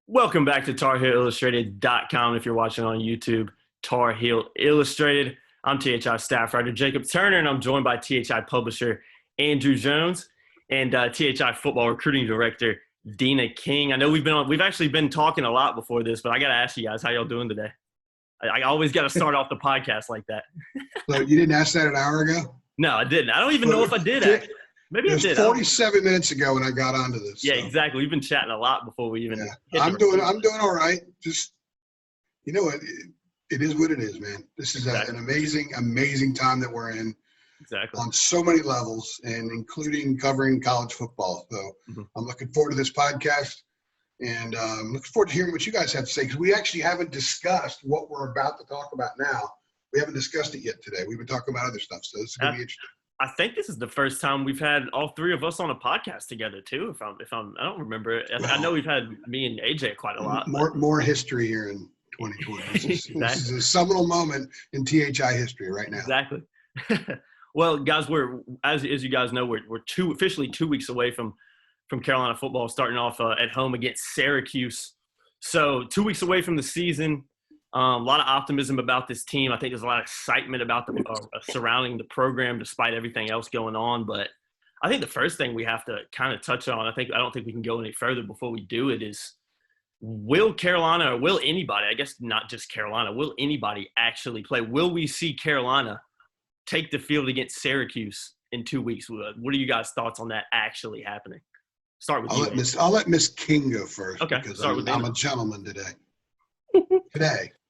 Welcome back to TarHeelIllustrated.com. If you're watching on YouTube, Tar Heel Illustrated. I'm THI staff writer Jacob Turner, and I'm joined by THI publisher Andrew Jones and THI football recruiting director Deana King. I know we've actually been talking a lot before this, but I got to ask you guys, how y'all doing today? I always got to start off the podcast like that. So you didn't ask that an hour ago? No, I didn't. I don't even know if I did. Actually. Maybe I did. 47 minutes ago when I got onto this. Yeah, so. Exactly. We've been chatting a lot before we even. Yeah. I'm doing all right. Just, you know what? It is what it is, man. This is an amazing time that we're in. Exactly. On so many levels, and including covering college football. So I'm looking forward to this podcast, and I'm looking forward to hearing what you guys have to say, because we actually haven't discussed what we're about to talk about now. We haven't discussed it yet today. We've been talking about other stuff, so this is going to be interesting. I think this is the first time we've had all three of us on a podcast together too. I don't remember. I know we've had me and AJ quite a lot. More history here in 2020. This is a seminal moment in THI history right now. Exactly. Well, guys, we're as you guys know, we're officially 2 weeks away from Carolina football starting off at home against Syracuse. So 2 weeks away from the season. A lot of optimism about this team. I think there's a lot of excitement about surrounding the program despite everything else going on. But I think the first thing we have to kind of touch on, I don't think we can go any further before we do it, is will Carolina, or will anybody, I guess not just Carolina, will anybody actually play? Will we see Carolina take the field against Syracuse in 2 weeks? What are you guys' thoughts on that actually happening? Start with you. I'll let Miss King go first, okay, because I'm a gentleman today.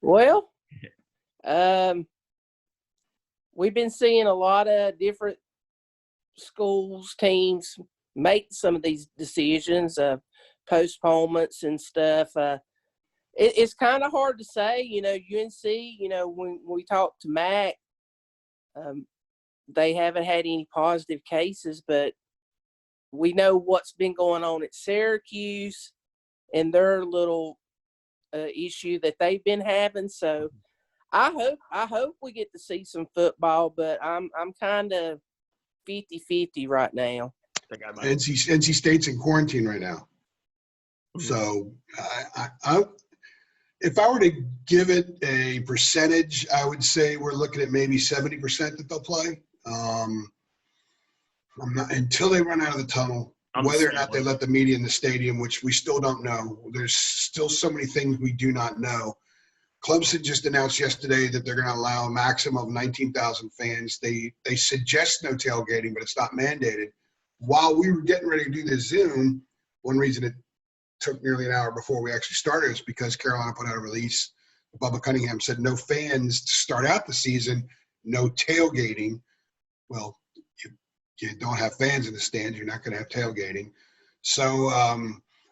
Well, we've been seeing a lot of different schools, teams make some of these decisions, postponements and stuff. It's kind of hard to say, UNC, when we talk to Mac, they haven't had any positive cases, but we know what's been going on at Syracuse and their little issue that they've been having. So I hope we get to see some football, but I'm kind of 50-50 right now. NC State's in quarantine right now. So if I were to give it a percentage, I would say we're looking at maybe 70% that they'll play. Until they run out of the tunnel. Whether or not they let the media in the stadium, which we still don't know. There's still so many things we do not know. Clemson just announced yesterday that they're going to allow a maximum of 19,000 fans. They suggest no tailgating, but it's not mandated. While we were getting ready to do this Zoom, one reason it took nearly an hour before we actually started is because Carolina put out a release. Bubba Cunningham said no fans to start out the season, no tailgating. Well, you don't have fans in the stands, you're not going to have tailgating. So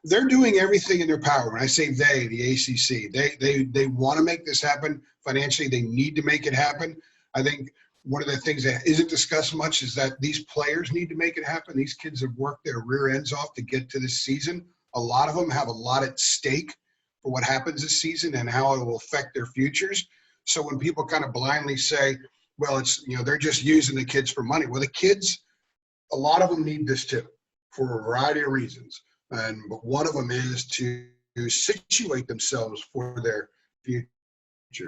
they're doing everything in their power. When I say they, the ACC, they want to make this happen financially. They need to make it happen. I think one of the things that isn't discussed much is that these players need to make it happen. These kids have worked their rear ends off to get to this season. A lot of them have a lot at stake for what happens this season and how it will affect their futures. So when people kind of blindly say, well, it's, they're just using the kids for money. Well, the kids, a lot of them need this too, for a variety of reasons. But one of them is to situate themselves for their future.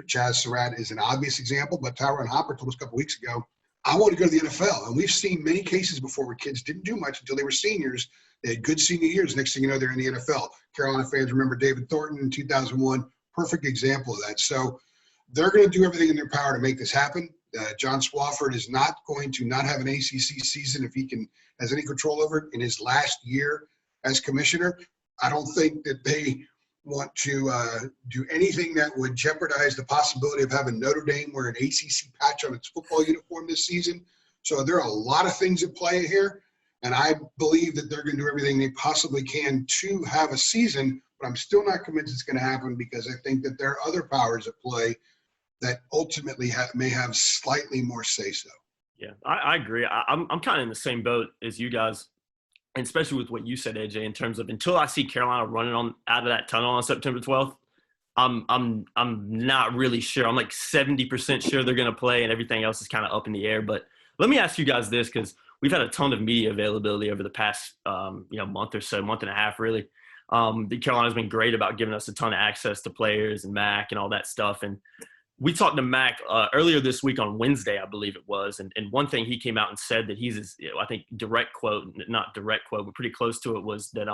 Chaz Surratt is an obvious example, but Tyron Hopper told us a couple weeks ago, I want to go to the NFL. And we've seen many cases before where kids didn't do much until they were seniors. They had good senior years. Next thing you know, they're in the NFL. Carolina fans remember David Thornton in 2001. Perfect example of that. So they're going to do everything in their power to make this happen. John Swofford is not going to not have an ACC season if he has any control over it in his last year as commissioner. I don't think that they want to do anything that would jeopardize the possibility of having Notre Dame wear an ACC patch on its football uniform this season. So there are a lot of things at play here, and I believe that they're going to do everything they possibly can to have a season, but I'm still not convinced it's going to happen because I think that there are other powers at play that ultimately may have slightly more say-so. Yeah, I agree. I'm kind of in the same boat as you guys, and especially with what you said, AJ, in terms of until I see Carolina running out of that tunnel on September 12th, I'm not really sure. I'm like 70% sure they're going to play, and everything else is kind of up in the air. But let me ask you guys this, because we've had a ton of media availability over the past month or so, month and a half, really. Carolina's been great about giving us a ton of access to players and Mac and all that stuff. And we talked to Mac earlier this week on Wednesday, I believe it was. And one thing he came out and said that he's, I think direct quote, not direct quote, but pretty close to it, was that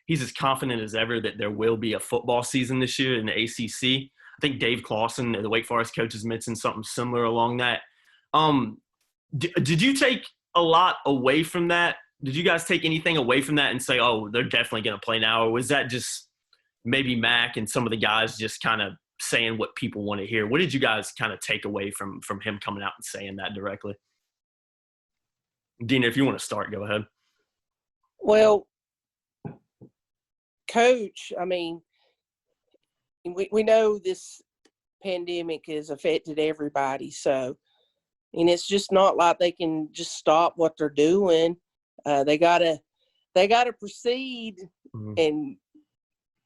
he's as confident as ever that there will be a football season this year in the ACC. I think Dave Clawson, the Wake Forest coach, has mentioned something similar along that. Did you take a lot away from that? Did you guys take anything away from that and say, oh, they're definitely going to play now? Or was that just maybe Mac and some of the guys just kind of saying what people want to hear? What did you guys kind of take away from him coming out and saying that directly? Deana, if you want to start, go ahead. Well, Coach, I mean, we know this pandemic has affected everybody. So, and it's just not like they can just stop what they're doing. They gotta proceed and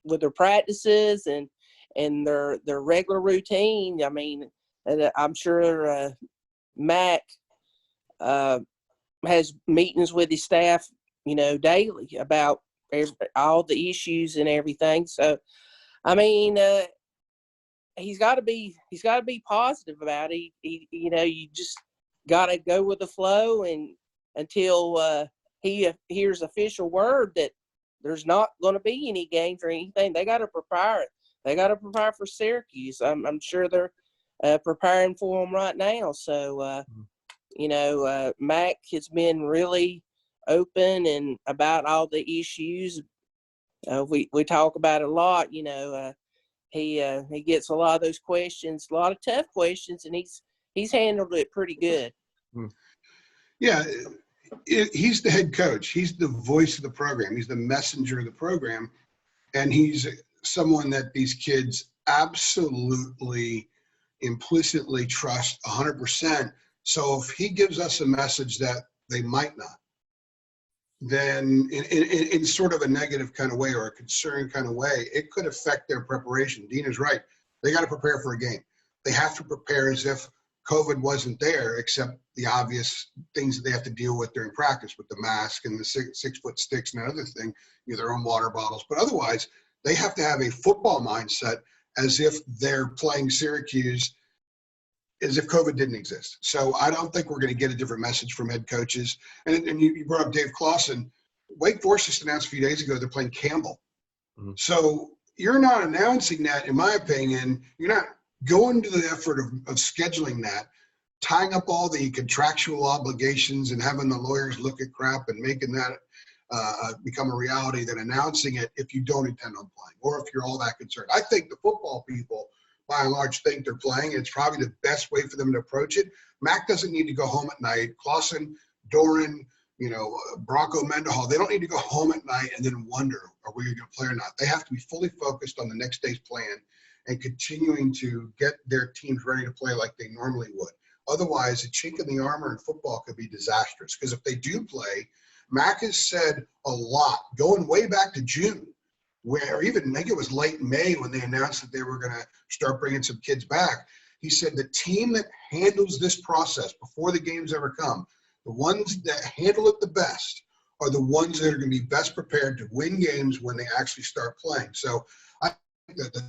with their practices and their regular routine. I mean, I'm sure Mac has meetings with his staff, daily about all the issues and everything. So, I mean, he's got to be positive about it. You just got to go with the flow, and until he hears official word that there's not going to be any games or anything, they got to prepare it. They got to prepare for Syracuse. I'm sure they're preparing for them right now. So, Mac has been really open and about all the issues. We talk about it a lot. He gets a lot of those questions, a lot of tough questions, and he's handled it pretty good. Yeah, he's the head coach. He's the voice of the program. He's the messenger of the program, and he's someone that these kids absolutely implicitly trust 100%. So if he gives us a message that they might not, then in sort of a negative kind of way or a concern kind of way, it could affect their preparation. Deana's right. They got to prepare for a game. They have to prepare as if COVID wasn't there, except the obvious things that they have to deal with during practice with the mask and the 6-foot sticks and another thing, their own water bottles. But otherwise, they have to have a football mindset as if they're playing Syracuse as if COVID didn't exist. So I don't think we're going to get a different message from head coaches. And you brought up Dave Clawson. Wake Forest just announced a few days ago they're playing Campbell. Mm-hmm. So you're not announcing that, in my opinion. You're not going to the effort of scheduling that, tying up all the contractual obligations and having the lawyers look at crap and making that become a reality, than announcing it if you don't intend on playing or if you're all that concerned. I think the football people, by and large, think they're playing. It's probably the best way for them to approach it. Mac doesn't need to go home at night. Clawson, Doran, Bronco Mendenhall, they don't need to go home at night and then wonder, are we going to play or not? They have to be fully focused on the next day's plan and continuing to get their teams ready to play like they normally would. Otherwise, a chink in the armor in football could be disastrous, because if they do play, Mac has said a lot, going way back to June, where even I think it was late May when they announced that they were going to start bringing some kids back. He said the team that handles this process before the games ever come, the ones that handle it the best, are the ones that are going to be best prepared to win games when they actually start playing. So I think that the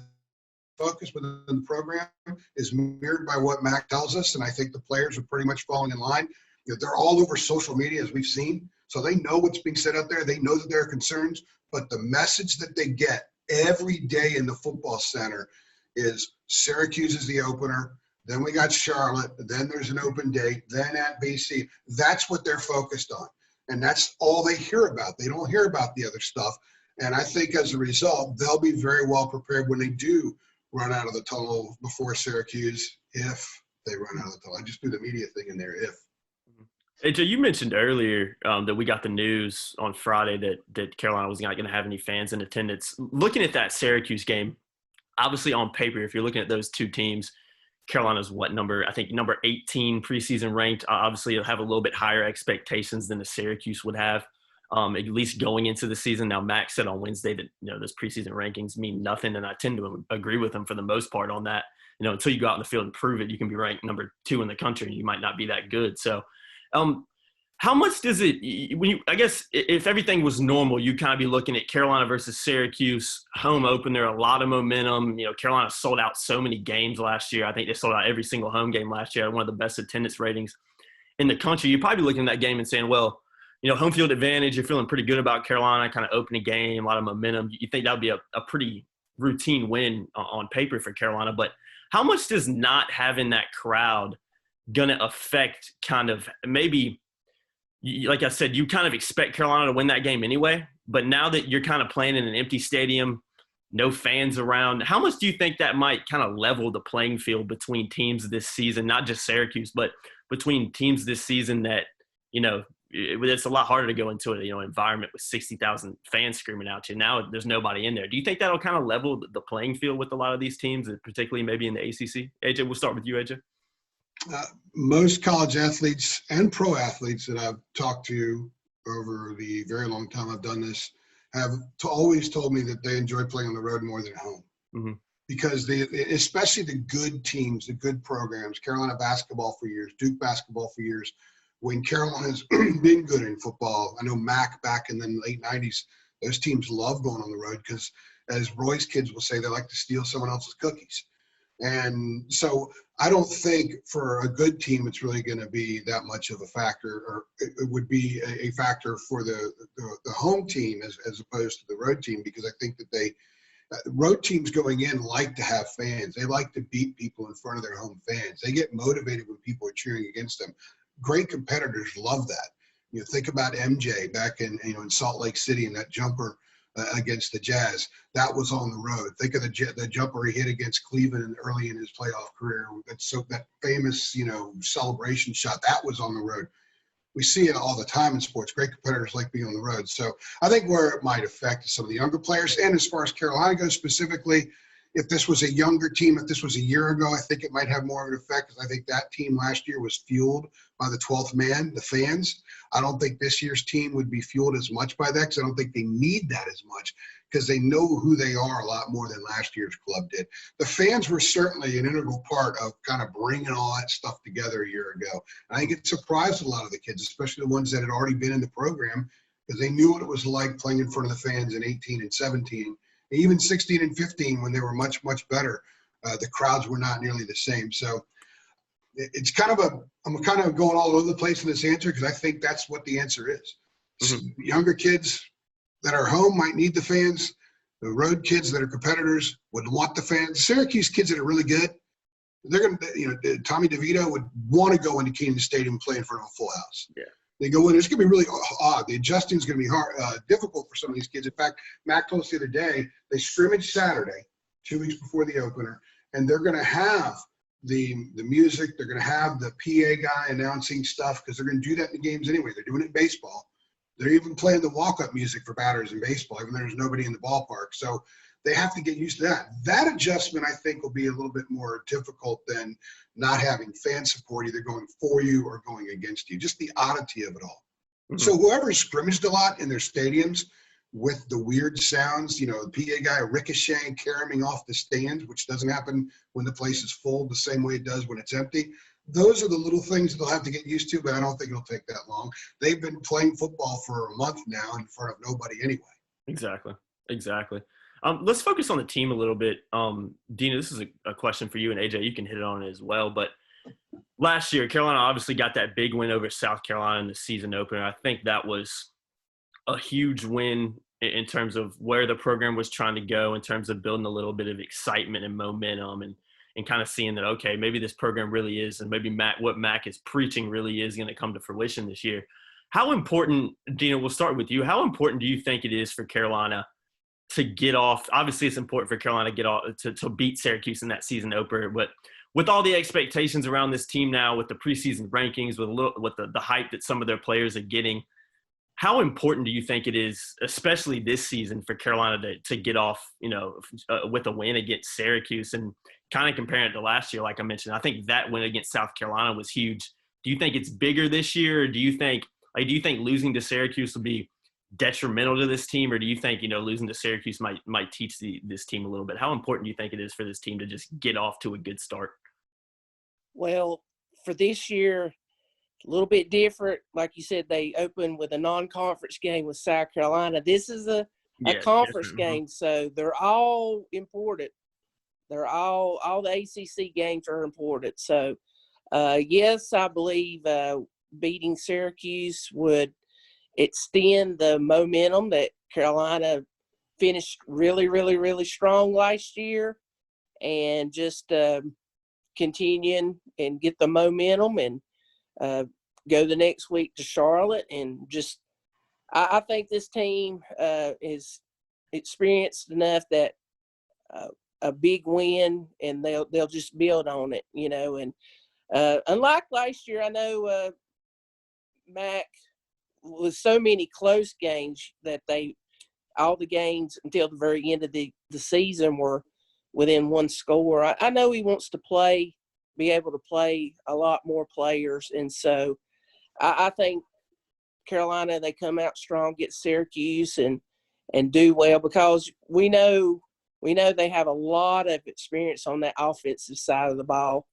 focus within the program is mirrored by what Mac tells us, and I think the players are pretty much falling in line. They're all over social media, as we've seen, so they know what's being said out there. They know that there are concerns, but the message that they get every day in the football center is Syracuse is the opener, then we got Charlotte, then there's an open date, then at BC. That's what they're focused on, and that's all they hear about. They don't hear about the other stuff, and I think as a result, they'll be very well prepared when they do run out of the tunnel before Syracuse, if they run out of the tunnel. I just do the media thing in there, if. AJ, you mentioned earlier that we got the news on Friday that Carolina was not going to have any fans in attendance. Looking at that Syracuse game, obviously on paper, if you're looking at those two teams, Carolina's number 18 preseason ranked. Obviously, you'll have a little bit higher expectations than the Syracuse would have, at least going into the season. Now, Max said on Wednesday that those preseason rankings mean nothing, and I tend to agree with him for the most part on that. Until you go out in the field and prove it, you can be ranked number 2 in the country, and you might not be that good. So, How much does it, I guess if everything was normal, you'd kind of be looking at Carolina versus Syracuse, home opener, a lot of momentum. Carolina sold out so many games last year. I think they sold out every single home game last year, one of the best attendance ratings in the country. You'd probably be looking at that game and saying, well, home field advantage, you're feeling pretty good about Carolina, kind of opening game, a lot of momentum. You think that would be a pretty routine win on paper for Carolina. But how much does not having that crowd going to affect kind of maybe – like I said, you kind of expect Carolina to win that game anyway, but now that you're kind of playing in an empty stadium, no fans around, how much do you think that might kind of level the playing field between teams this season, not just Syracuse, but between teams this season that, it's a lot harder to go into an environment with 60,000 fans screaming out to you. Now there's nobody in there. Do you think that'll kind of level the playing field with a lot of these teams, particularly maybe in the ACC? AJ, we'll start with you, AJ. Most college athletes and pro athletes that I've talked to over the very long time I've done this have always told me that they enjoy playing on the road more than at home. Mm-hmm. Because especially the good teams, the good programs, Carolina basketball for years, Duke basketball for years, when Carolina's been good in football, I know Mac back in the late 90s, those teams love going on the road because, as Roy's kids will say, they like to steal someone else's cookies. And so I don't think for a good team it's really going to be that much of a factor, or it would be a factor for the home team as opposed to the road team, because I think that road teams going in like to have fans. They like to beat people in front of their home fans. They get motivated when people are cheering against them. Great competitors love that. Think about MJ back in Salt Lake City in that jumper against the Jazz. That was on the road. Think of the jumper he hit against Cleveland early in his playoff career. That famous, celebration shot, that was on the road. We see it all the time in sports. Great competitors like being on the road. So I think where it might affect some of the younger players, and as far as Carolina goes specifically, if this was a younger team, if this was a year ago, I think it might have more of an effect, because I think that team last year was fueled by the 12th man, the fans. I don't think this year's team would be fueled as much by that, because I don't think they need that as much, because they know who they are a lot more than last year's club did. The fans were certainly an integral part of kind of bringing all that stuff together a year ago. And I think it surprised a lot of the kids, especially the ones that had already been in the program, because they knew what it was like playing in front of the fans in 18 and 17. Even 16 and 15, when they were much, much better, the crowds were not nearly the same. So it's kind of I'm kind of going all over the place in this answer, because I think that's what the answer is. Mm-hmm. Younger kids that are home might need the fans. The road kids that are competitors would want the fans. Syracuse kids that are really good, they're going to, Tommy DeVito would want to go into Kenan Stadium and play in front of a full house. Yeah. They go in, it's going to be really odd. The adjusting is going to be hard, difficult for some of these kids. In fact, Mac told us the other day, they scrimmage Saturday, 2 weeks before the opener, and they're going to have the music. They're going to have the PA guy announcing stuff, because they're going to do that in the games anyway. They're doing it in baseball. They're even playing the walk-up music for batters in baseball, even though there's nobody in the ballpark. So they have to get used to that. That adjustment, I think, will be a little bit more difficult than not having fan support, either going for you or going against you. Just the oddity of it all. Mm-hmm. So whoever scrimmaged a lot in their stadiums with the weird sounds, the PA guy ricocheting, caroming off the stands, which doesn't happen when the place is full the same way it does when it's empty. Those are the little things they'll have to get used to, but I don't think it'll take that long. They've been playing football for a month now in front of nobody anyway. Exactly. Let's focus on the team a little bit. Deana, this is a question for you, and AJ, you can hit it on it as well. But last year, Carolina obviously got that big win over South Carolina in the season opener. I think that was a huge win in terms of where the program was trying to go, in terms of building a little bit of excitement and momentum, and kind of seeing that, okay, maybe this program really is, and maybe what Mac is preaching really is going to come to fruition this year. How important, Deana, we'll start with you. How important do you think it is for Carolina to get off? Obviously, it's important for Carolina to get off to beat Syracuse in that season opener, but with all the expectations around this team now, with the preseason rankings, with the hype that some of their players are getting, how important do you think it is, especially this season, for Carolina to get off, with a win against Syracuse? And kind of comparing it to last year, like I mentioned, I think that win against South Carolina was huge. Do you think it's bigger this year, or do you think losing to Syracuse will be detrimental to this team, or do you think losing to Syracuse might teach this team a little bit? How important do you think it is for this team to just get off to a good start? Well, for this year, a little bit different. Like you said, they opened with a non-conference game with South Carolina. This is a conference game, so they're all important. They're all the ACC games are important. So, yes, I believe beating Syracuse would extend the momentum that Carolina finished really, really, really strong last year, and just continuing and get the momentum and go the next week to Charlotte. And just I think this team is experienced enough that a big win, and they'll just build on it, you know. And unlike last year, I know Mac with so many close games that all the games until the very end of the season were within one score. I know he wants to be able to play a lot more players. And so I think Carolina, they come out strong, get Syracuse and do well, because we know they have a lot of experience on that offensive side of the ball,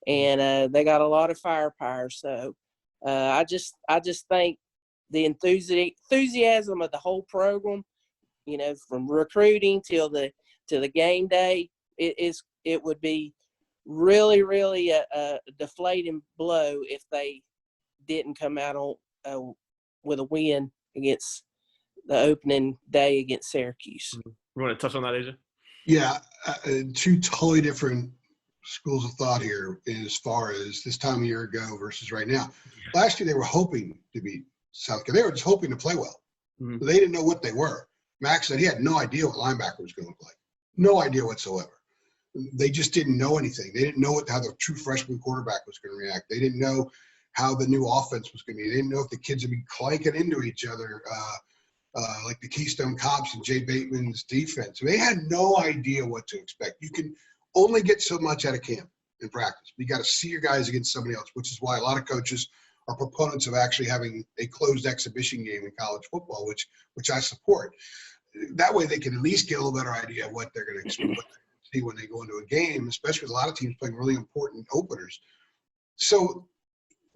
and they got a lot of firepower. So I just think the enthusiasm of the whole program, you know, from recruiting till the game day, it would be really, really a deflating blow if they didn't come out with a win against the opening day against Syracuse. You want to touch on that, Asia? Yeah, two totally different schools of thought here as far as this time a year ago versus right now. Last year they were hoping to beat South Carolina. They were just hoping to play well. Mm-hmm. They didn't know what they were. Max said he had no idea what linebacker was going to look like. No idea whatsoever. They just didn't know anything. They didn't know how the true freshman quarterback was going to react. They didn't know how the new offense was going to be. They didn't know if the kids would be clanking into each other like the Keystone Cops and Jay Bateman's defense. They had no idea what to expect. You can only get so much out of camp in practice. You got to see your guys against somebody else, which is why a lot of coaches are proponents of actually having a closed exhibition game in college football, which I support. That way they can at least get a little better idea of what they're going to expect, what they're going to see when they go into a game, especially with a lot of teams playing really important openers. So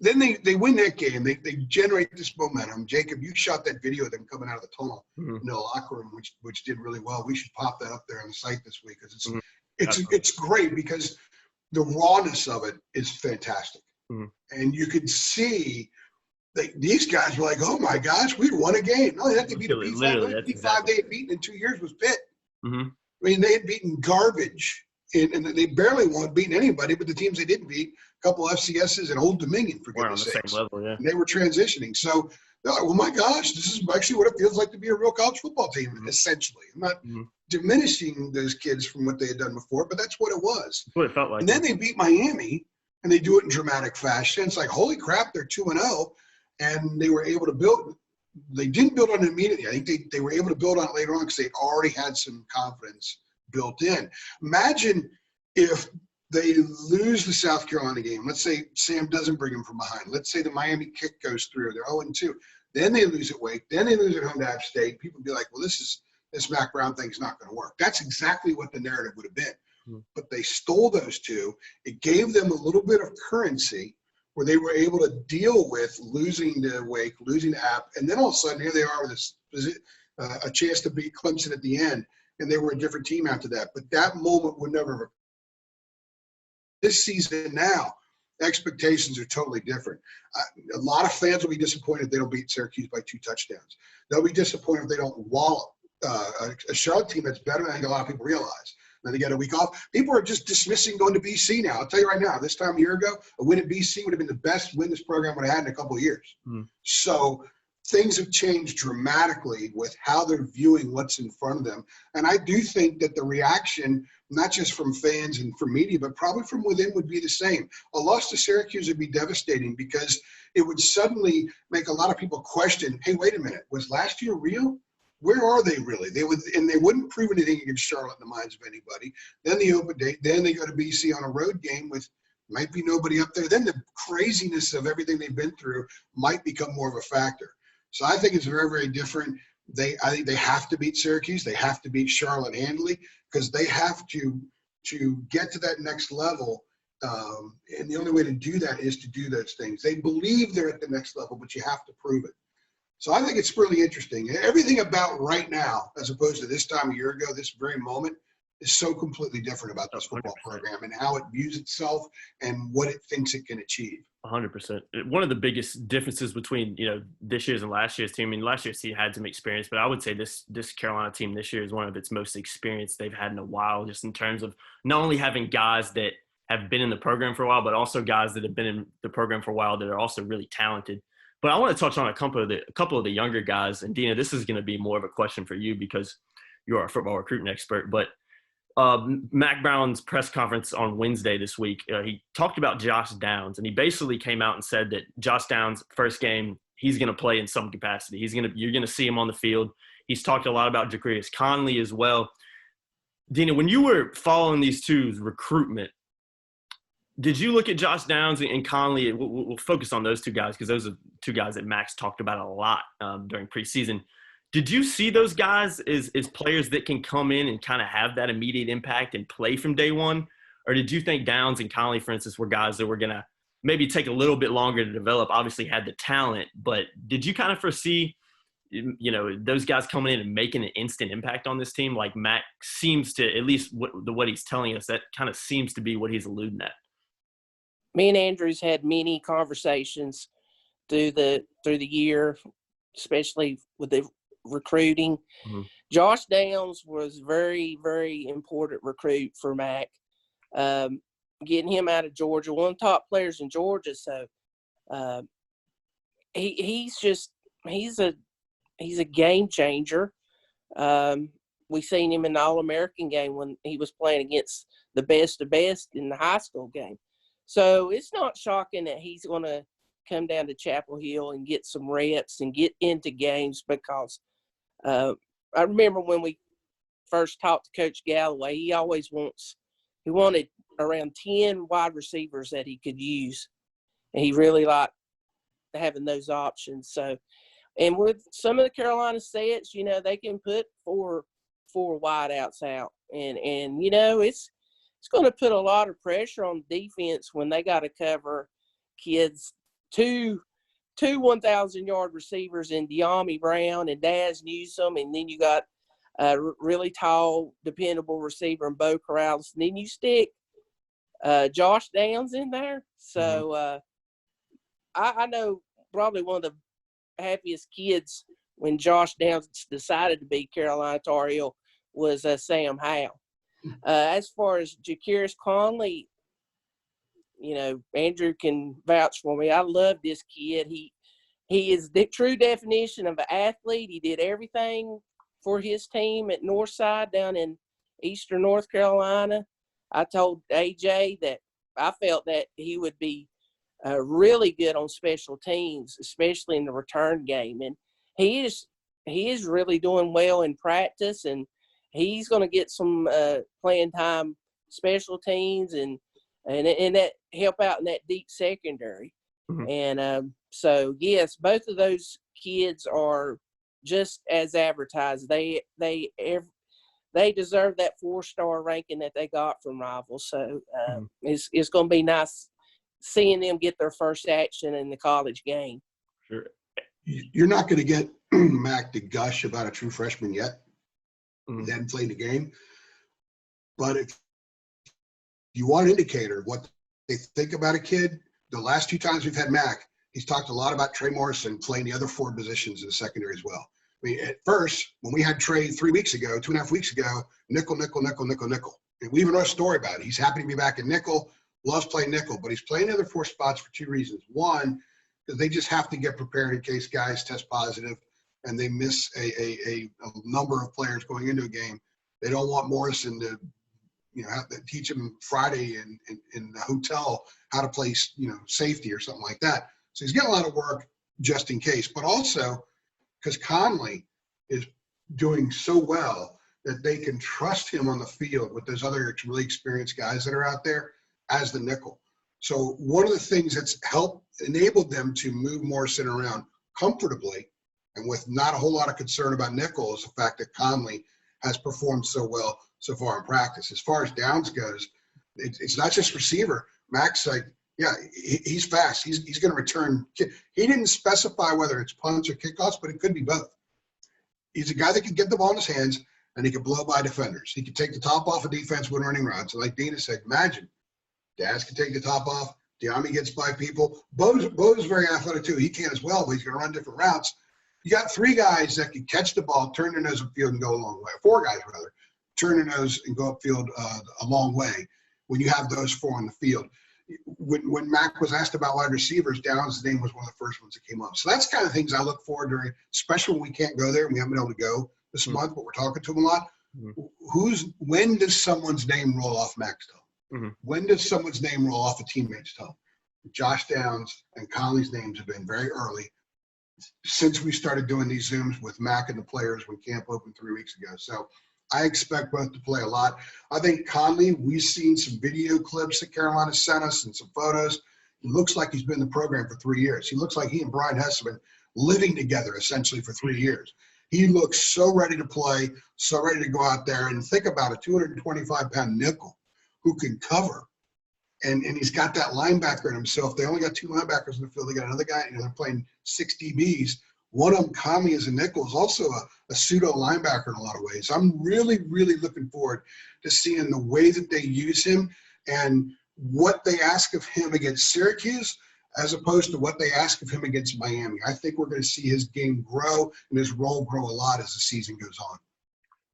then they win that game. They generate this momentum. Jacob, you shot that video of them coming out of the tunnel in the locker room, which did really well. We should pop that up there on the site this week, because it's great, because the rawness of it is fantastic. And you could see that these guys were like, oh my gosh, we won a game. No, they had to beat a P5 they had beaten in 2 years was Pitt. I mean, they had beaten garbage, and they barely beaten anybody but the teams they didn't beat. A couple of FCSs and Old Dominion, for goodness sakes. Same level, yeah. And they were transitioning. So they're like, oh my gosh, this is actually what it feels like to be a real college football team, essentially. I'm not diminishing those kids from what they had done before, but that's what it was. That's what it felt like. And then they beat Miami, and they do it in dramatic fashion. It's like, holy crap, they're 2-0, and they were able to build. They didn't build on it immediately. I think they were able to build on it later on because they already had some confidence built in. Imagine if they lose the South Carolina game. Let's say Sam doesn't bring them from behind. Let's say the Miami kick goes through. They're 0-2. Then they lose at Wake. Then they lose at home to App State. People would be like, well, this Mac Brown thing's not going to work. That's exactly what the narrative would have been. But they stole those two. It gave them a little bit of currency where they were able to deal with losing to Wake, losing to App, and then all of a sudden here they are with a chance to beat Clemson at the end, and they were a different team after that. But that moment would never have. This season now, expectations are totally different. A lot of fans will be disappointed if they don't beat Syracuse by 2 touchdowns. They'll be disappointed if they don't wallop a Charlotte team that's better than I think a lot of people realize. Then they get a week off. People are just dismissing going to BC now. I'll tell you right now, this time a year ago, a win at BC would have been the best win this program would have had in a couple of years. So things have changed dramatically with how they're viewing what's in front of them. And I do think that the reaction, not just from fans and from media, but probably from within, would be the same. A loss to Syracuse would be devastating because it would suddenly make a lot of people question, hey, wait a minute, was last year real? Where are they really? They wouldn't prove anything against Charlotte in the minds of anybody. Then the open date, then they go to BC on a road game with might be nobody up there. Then the craziness of everything they've been through might become more of a factor. So I think it's very, very different. I think they have to beat Syracuse. They have to beat Charlotte handily because they have to get to that next level And the only way to do that is to do those things. They believe they're at the next level, but you have to prove it. So I think it's really interesting. Everything about right now, as opposed to this time a year ago, this very moment, is so completely different about this football 100%. program and how it views itself and what it thinks it can achieve. 100%. One of the biggest differences between, this year's and last year's team, I mean, last year's team had some experience, but I would say this Carolina team this year is one of its most experienced they've had in a while, just in terms of not only having guys that have been in the program for a while, but also guys that have been in the program for a while that are also really talented. But I want to touch on a couple of the younger guys. And Deana, this is going to be more of a question for you because you're our football recruiting expert. But Mack Brown's press conference on Wednesday this week, he talked about Josh Downs, and he basically came out and said that Josh Downs' first game, he's going to play in some capacity. You're going to see him on the field. He's talked a lot about Ja'Qurious Conley as well. Deana, when you were following these two's recruitment, did you look at Josh Downs and Conley? We'll focus on those two guys because those are two guys that Max talked about a lot during preseason. Did you see those guys as players that can come in and kind of have that immediate impact and play from day one? Or did you think Downs and Conley, for instance, were guys that were going to maybe take a little bit longer to develop, obviously had the talent, but did you kind of foresee, those guys coming in and making an instant impact on this team? Like Max seems to, at least what he's telling us, that kind of seems to be what he's alluding at. Me and Andrews had many conversations through the year, especially with the recruiting. Mm-hmm. Josh Downs was very, very important recruit for Mac. Getting him out of Georgia, one of the top players in Georgia. So he's a game changer. We seen him in the All-American game when he was playing against the best of best in the high school game. So it's not shocking that he's going to come down to Chapel Hill and get some reps and get into games because I remember when we first talked to Coach Galloway, he wanted around 10 wide receivers that he could use. And he really liked having those options. So, and with some of the Carolina sets, they can put four wideouts out. And it's going to put a lot of pressure on defense when they got to cover kids, two 1,000-yard receivers in De'Ami Brown and Daz Newsome, and then you got a really tall, dependable receiver in Bo Corrales. And then you stick Josh Downs in there. So I know probably one of the happiest kids when Josh Downs decided to be Carolina Tar Heel was Sam Howell. As far as Ja'Qurious Conley, Andrew can vouch for me. I love this kid. He is the true definition of an athlete. He did everything for his team at Northside down in eastern North Carolina. I told AJ that I felt that he would be really good on special teams, especially in the return game. And he is really doing well in practice, and he's going to get some playing time, special teams, and that help out in that deep secondary. Mm-hmm. And so, yes, both of those kids are just as advertised. They deserve that 4-star ranking that they got from Rivals. So it's going to be nice seeing them get their first action in the college game. Sure. You're not going to get Mac to gush about a true freshman yet. Mm-hmm. He hadn't played the game. But if you want an indicator of what they think about a kid, the last 2 times we've had Mac, he's talked a lot about Trey Morrison playing the other 4 positions in the secondary as well. I mean, at first, when we had Trey 3 weeks ago, 2.5 weeks ago, nickel. And we even wrote a story about it. He's happy to be back in nickel, loves playing nickel, but he's playing the other 4 spots for 2 reasons. One, because they just have to get prepared in case guys test positive and they miss a number of players going into a game. They don't want Morrison to, have to teach him Friday in the hotel how to play, safety or something like that. So he's getting a lot of work just in case, but also because Conley is doing so well that they can trust him on the field with those other really experienced guys that are out there as the nickel. So one of the things that's enabled them to move Morrison around comfortably and with not a whole lot of concern about nickel is the fact that Conley has performed so well so far in practice. As far as Downs goes, it's not just receiver. Mac's like, yeah, he's fast. He's going to return. He didn't specify whether it's punts or kickoffs, but it could be both. He's a guy that can get the ball in his hands, and he can blow by defenders. He can take the top off of defense when running routes. And like Deana said, imagine Daz can take the top off. Deana gets by people. Bo's very athletic too. He can as well, but he's going to run different routes. You got 3 guys that can catch the ball, turn their nose upfield, and go a long way. 4 guys, rather, turn their nose and go upfield a long way when you have those 4 on the field. When Mac was asked about wide receivers, Downs' name was one of the first ones that came up. So that's kind of things I look for during, especially when we can't go there and we haven't been able to go this month, but we're talking to them a lot. When does someone's name roll off Mac's tongue? When does someone's name roll off a teammate's tongue? Josh Downs and Conley's names have been very early since we started doing these Zooms with Mac and the players when camp opened 3 weeks ago. So I expect both to play a lot. I think Conley, we've seen some video clips that Carolina sent us and some photos. He looks like he's been in the program for 3 years. He looks like he and Brian Hess have been living together essentially for 3 years. He looks so ready to play, so ready to go out there. And think about a 225-pound nickel who can cover. And he's got that linebacker in him. So if they only got 2 linebackers in the field, they got another guy, they're playing 6 DBs. One of them, Conley, as a nickel, is also a pseudo linebacker in a lot of ways. I'm really, really looking forward to seeing the way that they use him and what they ask of him against Syracuse as opposed to what they ask of him against Miami. I think we're going to see his game grow and his role grow a lot as the season goes on.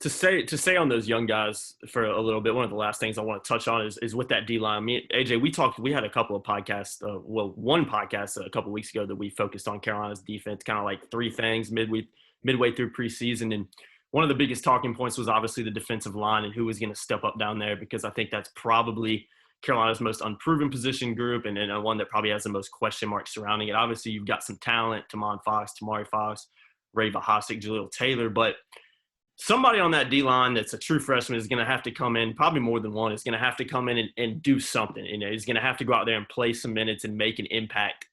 To stay on those young guys for a little bit, one of the last things I want to touch on is with that D-line. AJ, we had a couple of podcasts, one podcast a couple of weeks ago that we focused on Carolina's defense, kind of like 3 things midway through preseason. And one of the biggest talking points was obviously the defensive line and who was going to step up down there, because I think that's probably Carolina's most unproven position group and one that probably has the most question marks surrounding it. Obviously, you've got some talent, Tamon Fox, Tamari Fox, Ray Vahasik, Jaleel Taylor, but somebody on that D-line that's a true freshman is going to have to come in, probably more than one, is going to have to come in and do something. He's going to have to go out there and play some minutes and make an impact.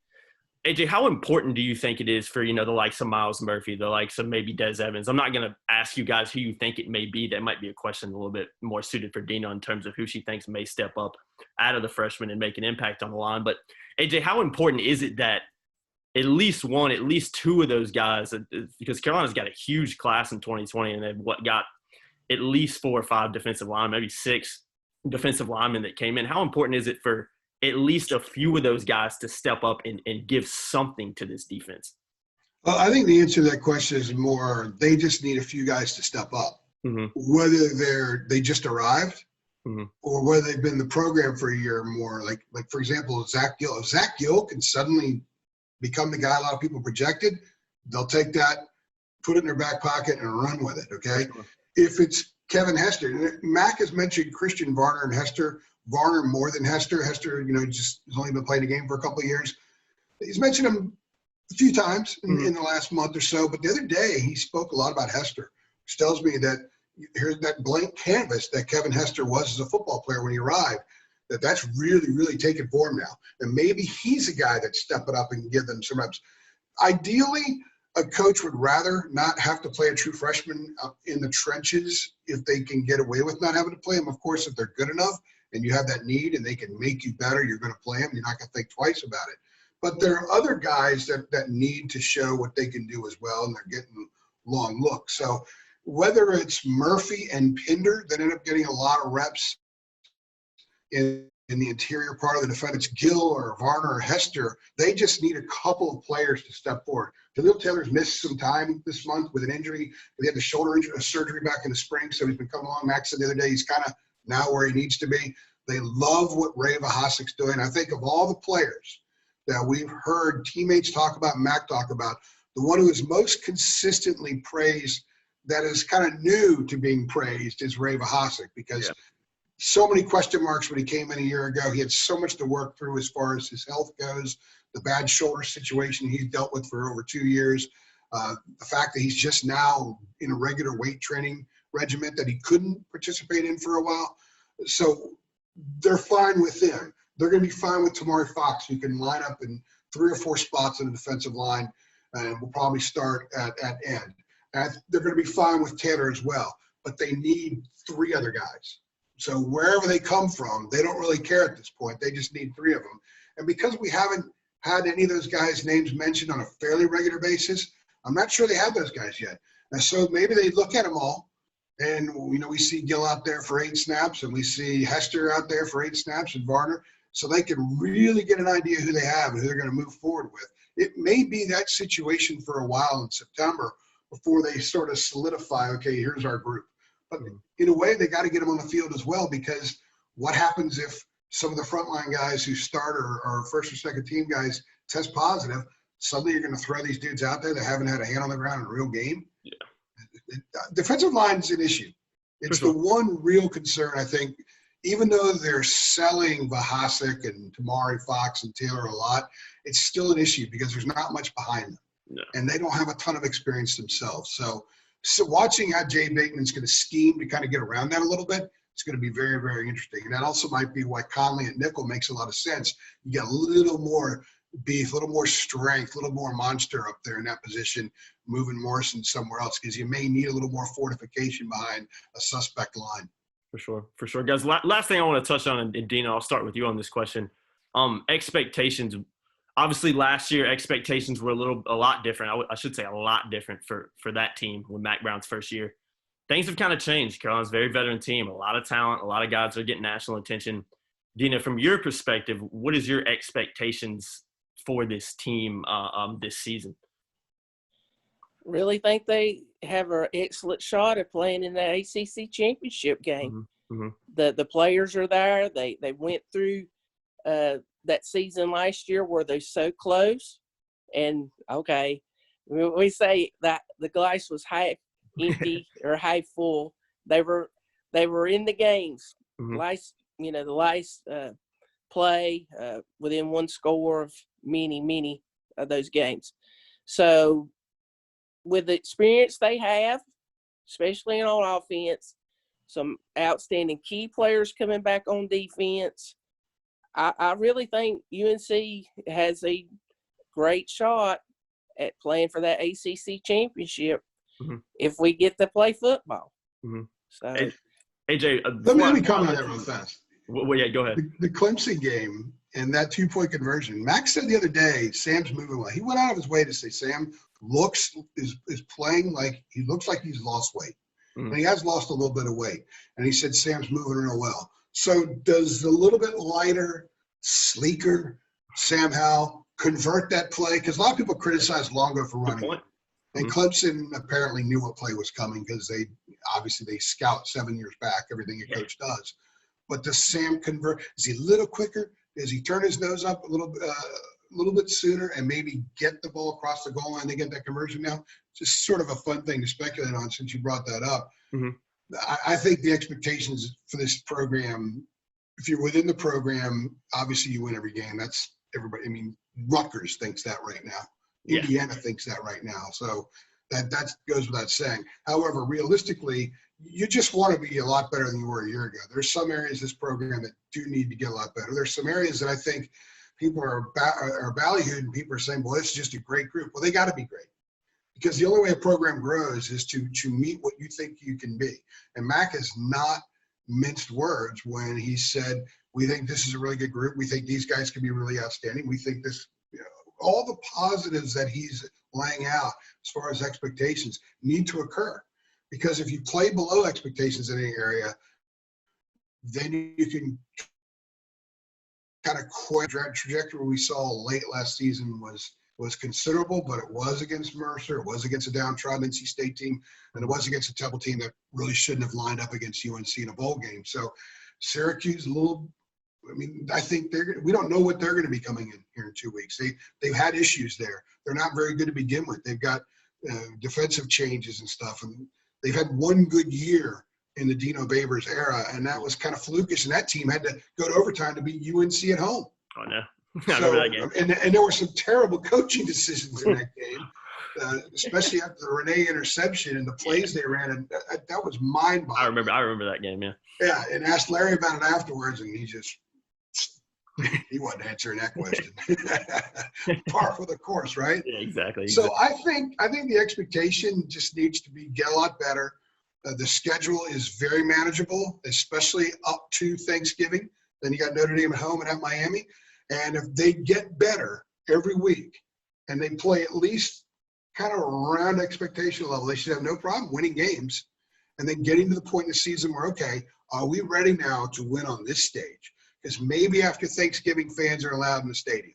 AJ, how important do you think it is for, the likes of Miles Murphy, the likes of maybe Des Evans? I'm not going to ask you guys who you think it may be. That might be a question a little bit more suited for Deana in terms of who she thinks may step up out of the freshmen and make an impact on the line. But, AJ, how important is it that at least 2 of those guys, because Carolina's got a huge class in 2020 and they've got at least 4 or 5 defensive linemen, maybe 6 defensive linemen that came in. How important is it for at least a few of those guys to step up and give something to this defense? Well, I think the answer to that question is more they just need a few guys to step up, whether they just arrived or whether they've been in the program for a year or more. Like for example, Zach Gill. If Zach Gill can suddenly become the guy a lot of people projected, they'll take that, put it in their back pocket, and run with it, okay? If it's Kevin Hester, Mac has mentioned Christian Varner and Hester. Varner more than Hester. Hester, just has only been playing the game for a couple of years. He's mentioned him a few times in the last month or so, but the other day he spoke a lot about Hester, which tells me that here's that blank canvas that Kevin Hester was as a football player when he arrived, that's really, really taken form now. And maybe he's a guy that's stepping up and give them some reps. Ideally, a coach would rather not have to play a true freshman in the trenches if they can get away with not having to play him. Of course, if they're good enough and you have that need and they can make you better, you're going to play him. You're not going to think twice about it. But there are other guys that need to show what they can do as well, and they're getting long looks. So whether it's Murphy and Pinder that end up getting a lot of reps in the interior part of the defense, Gill or Varner or Hester, they just need a couple of players to step forward. Jaleel Taylor's missed some time this month with an injury. He had the shoulder injury, surgery back in the spring, so he's been coming along. Max said the other day he's kind of now where he needs to be. They love what Ray Vahasik's doing. I think of all the players that we've heard teammates talk about, Mac talk about, the one who is most consistently praised, that is kind of new to being praised, is Ray Vahasik, because so many question marks when he came in a year ago. He had so much to work through as far as his health goes, the bad shoulder situation he's dealt with for over 2 years, the fact that he's just now in a regular weight training regiment that he couldn't participate in for a while. So they're fine with him. They're going to be fine with Tamari Fox, who can line up in 3 or 4 spots in the defensive line and will probably start at end. And they're going to be fine with Taylor as well, but they need 3 other guys. So wherever they come from, they don't really care at this point. They just need 3 of them. And because we haven't had any of those guys' names mentioned on a fairly regular basis, I'm not sure they have those guys yet. And so maybe they look at them all. And, we see Gill out there for 8 snaps, and we see Hester out there for 8 snaps, and Varner. So they can really get an idea who they have and who they're going to move forward with. It may be that situation for a while in September before they sort of solidify, okay, here's our group. But in a way, they got to get them on the field as well, because what happens if some of the frontline guys who start or first or second team guys test positive? Suddenly you're going to throw these dudes out there that haven't had a hand on the ground in a real game? Yeah. Defensive line is an issue. It's the one real concern, I think. Even though they're selling Vahasek and Tamari Fox and Taylor a lot, it's still an issue because there's not much behind them. No. And they don't have a ton of experience themselves. So watching how Jay Bateman's going to scheme to kind of get around that a little bit, it's going to be very, very interesting. And that also might be why Conley at nickel makes a lot of sense. You get a little more beef, a little more strength, a little more monster up there in that position, moving Morrison somewhere else, because you may need a little more fortification behind a suspect line. For sure. Guys, last thing I want to touch on, and Deana, I'll start with you on this question. Expectations. Obviously, last year, expectations were a lot different. I should say a lot different for that team when Mac Brown's first year. Things have kind of changed. Carolina's a very veteran team, a lot of talent, a lot of guys are getting national attention. Deana, from your perspective, what is your expectations for this team this season? Really think they have an excellent shot at playing in the ACC championship game. Mm-hmm. The players are there. They went through that season last year where they're so close. And, okay, we say that the glass was half empty or half full. They were in the games. Mm-hmm. The last play within one score of many of those games. So with the experience they have, especially on offense, some outstanding key players coming back on defense, I really think UNC has a great shot at playing for that ACC championship if we get to play football. Mm-hmm. So, AJ, let me comment on that real fast. Well, yeah, go ahead. The Clemson game and that 2-point conversion. Max said the other day, Sam's moving well. He went out of his way to say Sam is playing like he looks like he's lost weight. Mm-hmm. And he has lost a little bit of weight. And he said Sam's moving real well. So does the little bit lighter, sleeker Sam Howell convert that play? Because a lot of people criticize Longo for running. And Clemson apparently knew what play was coming because they scout 7 years back, everything a coach does. But does Sam convert? Is he a little quicker? Does he turn his nose up a little bit sooner and maybe get the ball across the goal line to get that conversion now? Just sort of a fun thing to speculate on since you brought that up. Mm-hmm. I think the expectations for this program, if you're within the program, obviously you win every game. That's everybody. I mean, Rutgers thinks that right now. Yeah. Indiana thinks that right now. So that goes without saying. However, realistically, you just want to be a lot better than you were a year ago. There's some areas of this program that do need to get a lot better. There's some areas that I think people are ballyhooed and people are saying, well, it's just a great group. Well, they got to be great. Because the only way a program grows is to meet what you think you can be. And Mac has not minced words when he said, we think this is a really good group. We think these guys can be really outstanding. We think this, all the positives that he's laying out as far as expectations need to occur. Because if you play below expectations in any area, then you can kind of quit. The trajectory we saw late last season was considerable, but it was against Mercer, it was against a downtrodden NC State team, and it was against a Temple team that really shouldn't have lined up against UNC in a bowl game. So Syracuse, I think we don't know what they're going to be coming in here in 2 weeks. They've had issues there. They're not very good to begin with. They've got defensive changes and stuff, and they've had one good year in the Dino Babers era, and that was kind of flukish, and that team had to go to overtime to beat UNC at home. Oh, no. I remember that game. And there were some terrible coaching decisions in that game, especially after the Renee interception and the plays they ran. And that was mind-boggling. I remember that game, yeah. Yeah, and asked Larry about it afterwards, and he wasn't answering that question. Par for the course, right? Yeah, exactly. So I think the expectation just needs to be get a lot better. The schedule is very manageable, especially up to Thanksgiving. Then you got Notre Dame at home and at Miami. And if they get better every week and they play at least kind of around expectation level, they should have no problem winning games and then getting to the point in the season where, okay, are we ready now to win on this stage? Because maybe after Thanksgiving, fans are allowed in the stadium.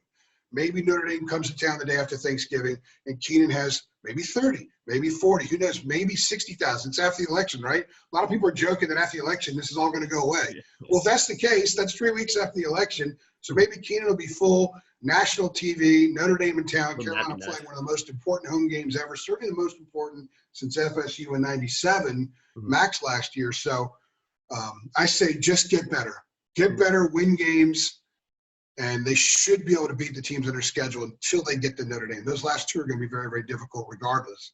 Maybe Notre Dame comes to town the day after Thanksgiving and Keenan has maybe 30, maybe 40, who knows, maybe 60,000. It's after the election, right? A lot of people are joking that after the election, this is all going to go away. Well, if that's the case, that's 3 weeks after the election. So maybe Keenan will be full, national TV, Notre Dame in town, Carolina playing one of the most important home games ever, certainly the most important since FSU in 97, Max last year. So I say just get better. Get better, win games, and they should be able to beat the teams on their schedule until they get to Notre Dame. Those last two are going to be very, very difficult regardless.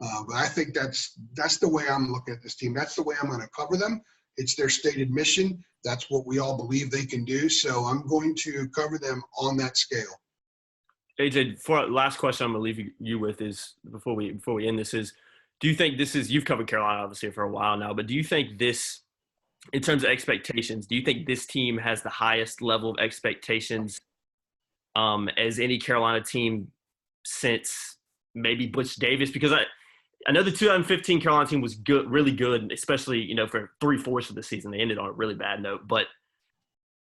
But I think that's the way I'm looking at this team. That's the way I'm going to cover them. It's their stated mission. That's what we all believe they can do. So I'm going to cover them on that scale. AJ, for last question I'm going to leave you with is before we end this is, do you think this is, you've covered Carolina obviously for a while now, but do you think this, in terms of expectations, do you think this team has the highest level of expectations as any Carolina team since maybe Butch Davis? Because I know the 2015 Carolina team was good, really good, especially, you know, for 3/4 of the season. They ended on a really bad note, but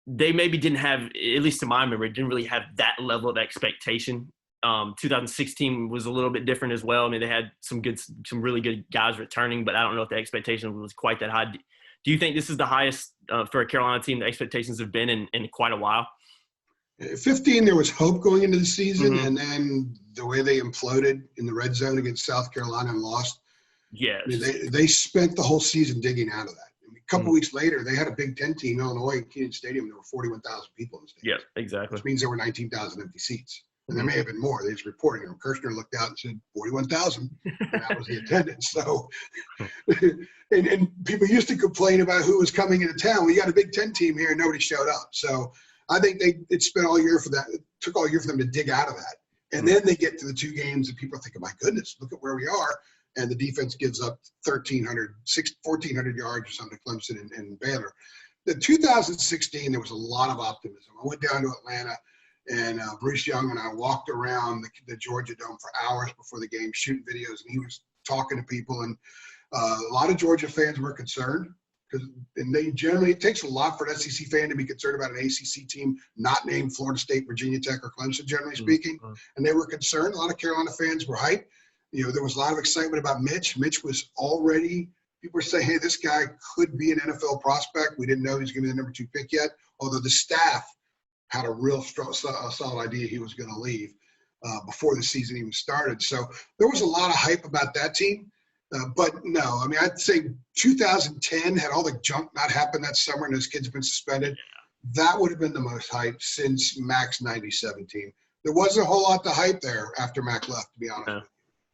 they maybe didn't have, at least to my memory, didn't really have that level of expectation. 2016 was a little bit different as well. I mean, they had some really good guys returning, but I don't know if the expectation was quite that high. Do you think this is the highest for a Carolina team the expectations have been in quite a while? 15, there was hope going into the season, and then the way they imploded in the red zone against South Carolina and lost. Yes. I mean, they spent the whole season digging out of that. I mean, a couple weeks later, they had a Big Ten team, Illinois, in Kenan Stadium. There were 41,000 people in the stadium. Yeah, exactly. Which means there were 19,000 empty seats. And there may have been more. They just reporting them. Kirshner looked out and said 41,000, and that was the attendance. So, and people used to complain about who was coming into town. We got a Big Ten team here, and nobody showed up. So I think it spent all year for that. It took all year for them to dig out of that. And then they get to the two games, and people are thinking, my goodness, look at where we are. And the defense gives up 1,400 yards or something to Clemson and Baylor. The 2016, there was a lot of optimism. I went down to Atlanta. And Bruce Young and I walked around the Georgia Dome for hours before the game, shooting videos, and he was talking to people. And a lot of Georgia fans were concerned and they generally, it takes a lot for an SEC fan to be concerned about an ACC team not named Florida State, Virginia Tech, or Clemson, generally speaking. And they were concerned. A lot of Carolina fans were hyped. You know, there was a lot of excitement about Mitch. Mitch was already, people were saying, hey, this guy could be an NFL prospect. We didn't know he was going to be the number 2 pick yet, although the staff had a real strong, solid idea he was going to leave before the season even started. So there was a lot of hype about that team. But no, I mean, I'd say 2010 had all the junk not happened that summer and those kids have been suspended. That would have been the most hype since Mac's 97 team. There wasn't a whole lot to hype there after Mac left, to be honest with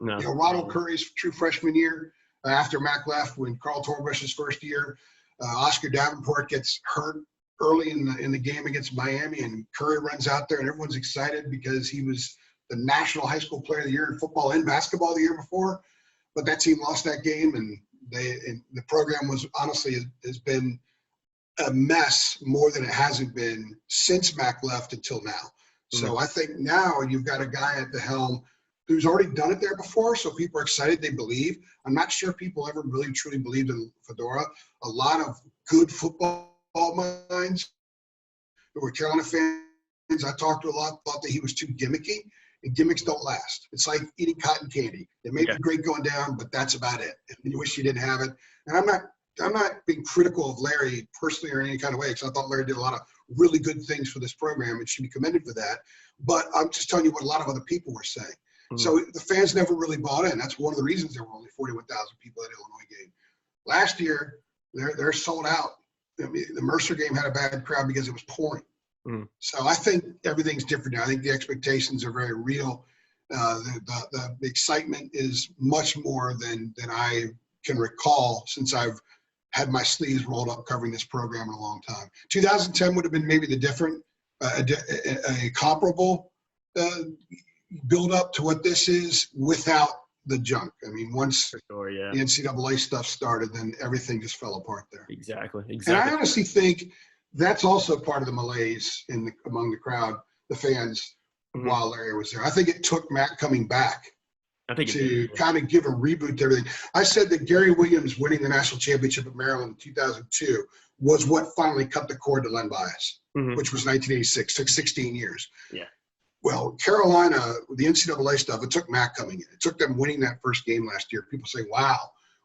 you. No. You know, Ronald Curry's true freshman year after Mac left, when Carl Torbush's first year, Oscar Davenport gets hurt early in the game against Miami, and Curry runs out there, and everyone's excited because he was the National High School Player of the Year in football and basketball the year before. But that team lost that game, and the program was honestly has been a mess more than it hasn't been since Mac left until now. So I think now you've got a guy at the helm who's already done it there before, so people are excited, they believe. I'm not sure people ever really truly believed in Fedora. A lot of good football minds who were Carolina fans I talked to a lot thought that he was too gimmicky, and gimmicks don't last. It's like eating cotton candy. It may be great going down, but that's about it. And you wish you didn't have it. And I'm not being critical of Larry personally or in any kind of way, because I thought Larry did a lot of really good things for this program and should be commended for that. But I'm just telling you what a lot of other people were saying. So the fans never really bought in. That's one of the reasons there were only 41,000 people at Illinois game. Last year, they're sold out. I mean, the Mercer game had a bad crowd because it was pouring. So I think everything's different now. I think the expectations are very real. The excitement is much more than I can recall since I've had my sleeves rolled up covering this program in a long time. 2010 would have been maybe the different, a comparable build up to what this is without the junk. I mean, once For sure, yeah. the NCAA stuff started, then everything just fell apart there. Exactly. And I honestly think that's also part of the malaise among the crowd, the fans, while Larry was there. I think it took Matt coming back to kind of give a reboot to everything. I said that Gary Williams winning the national championship at Maryland in 2002 was what finally cut the cord to Len Bias, which was 1986. Took 16 years. Yeah. Well, Carolina, the NCAA stuff, it took Matt coming in. It took them winning that first game last year. People say, wow,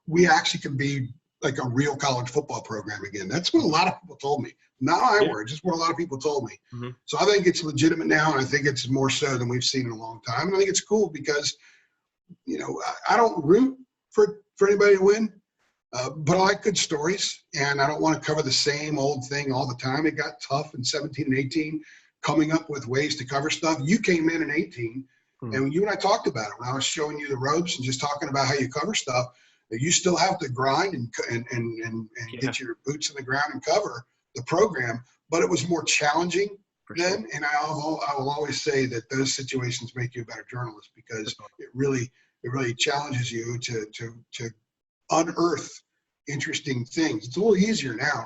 we actually can be like a real college football program again. That's what a lot of people told me. Not my word, just what a lot of people told me. So I think it's legitimate now, and I think it's more so than we've seen in a long time. And I think it's cool because, you know, I don't root for anybody to win, but I like good stories, and I don't want to cover the same old thing all the time. It got tough in 17 and 18, coming up with ways to cover stuff. You came in 18, and you and I talked about it when I was showing you the ropes and just talking about how you cover stuff. That you still have to grind and get your boots in the ground and cover the program, but it was more challenging then. And I will always say that those situations make you a better journalist because it really challenges you to unearth interesting things. It's a little easier now,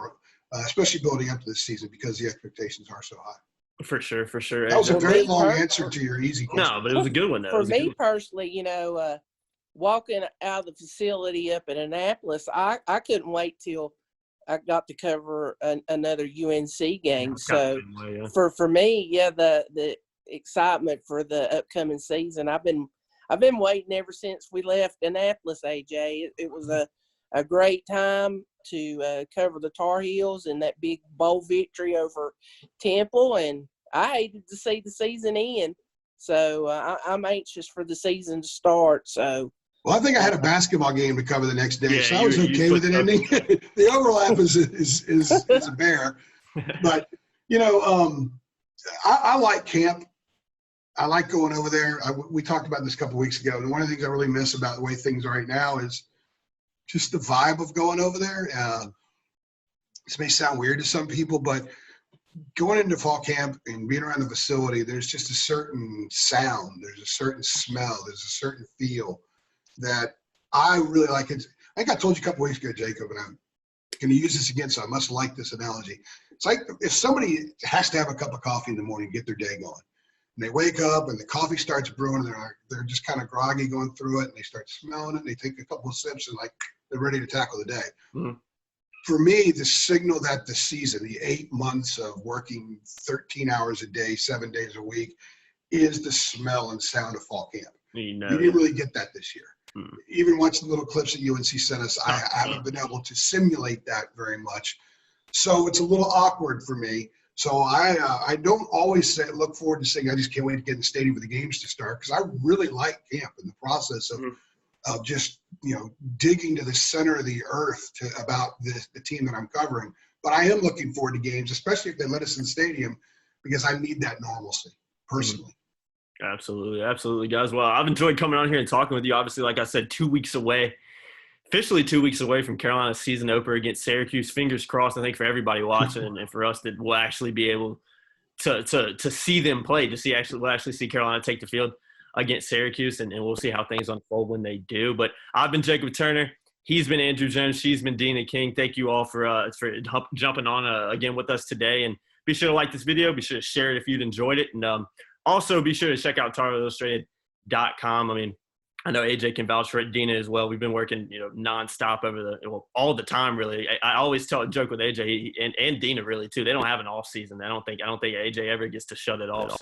especially building up to this season because the expectations are so high. For sure. That was a very long answer to your easy question. No, but it was a good one, though. For me personally, you know, walking out of the facility up in Annapolis, I couldn't wait till I got to cover another UNC game. So for me, the excitement for the upcoming season, I've been waiting ever since we left Annapolis, AJ. It was a great time to cover the Tar Heels and that big bowl victory over Temple, and I hated to see the season end. So I'm anxious for the season to start. So. Well, I think I had a basketball game to cover the next day, so I was okay with it ending. The overlap is a bear, but you know, I like camp. I like going over there. We talked about this a couple of weeks ago, and one of the things I really miss about the way things are right now is just the vibe of going over there. This may sound weird to some people, but going into fall camp and being around the facility, there's just a certain sound, there's a certain smell, there's a certain feel that I really like. I think I told you a couple weeks ago, Jacob, and I'm going to use this again, so I must like this analogy. It's like if somebody has to have a cup of coffee in the morning, get their day going. And they wake up and the coffee starts brewing, and they're just kind of groggy going through it, and they start smelling it, and they take a couple of sips, and like they're ready to tackle the day. For me, the signal that the season, the 8 months of working 13 hours a day, 7 days a week, is the smell and sound of fall camp. You didn't really get that this year. Even watching the little clips that UNC sent us, I haven't been able to simulate that very much. So it's a little awkward for me. So I don't always look forward to saying I just can't wait to get in the stadium for the games to start, because I really like camp and the process of just, you know, digging to the center of the earth about the team that I'm covering. But I am looking forward to games, especially if they let us in the stadium, because I need that normalcy personally. Absolutely, guys. Well, I've enjoyed coming on here and talking with you. Obviously, like I said, 2 weeks away, officially 2 weweeks away from Carolina's season opener against Syracuse. Fingers crossed, I think, for everybody watching and for us that we'll actually be able to see them play, we'll actually see Carolina take the field against Syracuse, and we'll see how things unfold when they do. But I've been Jacob Turner. He's been Andrew Jones. She's been Deana King. Thank you all for jumping on again with us today. And be sure to like this video. Be sure to share it if you'd enjoyed it. And also be sure to check out TarIllustrated.com. I mean, I know AJ can vouch for it, Deana as well. We've been working, nonstop all the time, really. I always joke with AJ and Deana, really, too. They don't have an off season. I don't think AJ ever gets to shut it off.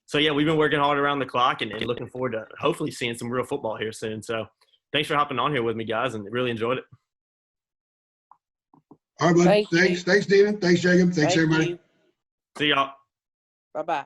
So yeah, we've been working hard around the clock and looking forward to hopefully seeing some real football here soon. So thanks for hopping on here with me, guys, and really enjoyed it. All right, bud. Thanks, Deana. Thanks, Jacob. Thanks, everybody. See y'all. Bye-bye.